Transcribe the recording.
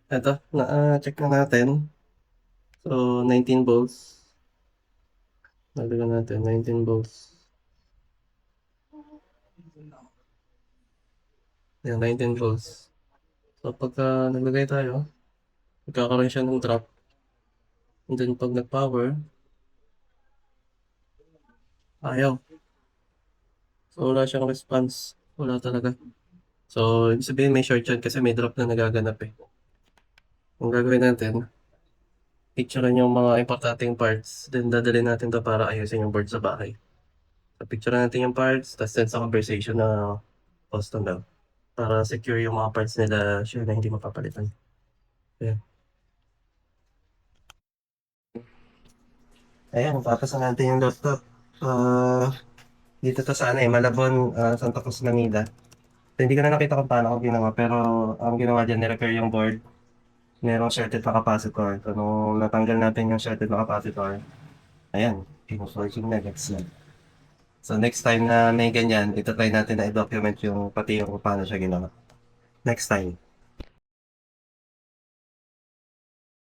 Eto, check na natin. So, 19 volts. Nalagyan natin, 19 volts. Yan, 19 volts. So, pagka naglagay tayo, magkakaroon siya ng drop. And then, pag nag-power, ayaw. So, wala siyang response. Wala talaga. So, ibig sabihin may short yan kasi may drop na nagaganap eh. Ang gagawin natin, picturean yung mga importanteng parts, then dadalhin natin to para ayusin yung board sa bahay. So, picturean natin yung parts, tapos send sa conversation na custom daw. Para secure yung mga parts nila, sure na hindi mapapalitan. Ayan. Ayan, papasan natin yung laptop. Dito to sa ano eh, Malabon, Santa Cruz, Manila. So, hindi ko na nakita kung paano ko ginawa, pero ang ginawa dyan, nirepair yung board. Merong shorted na capacitor. So, nung natanggal natin yung shorted na capacitor, ayan, working na, gets na. So, next time na may ganyan, ito try natin na i-document yung pati yung kung paano siya ginawa. Next time.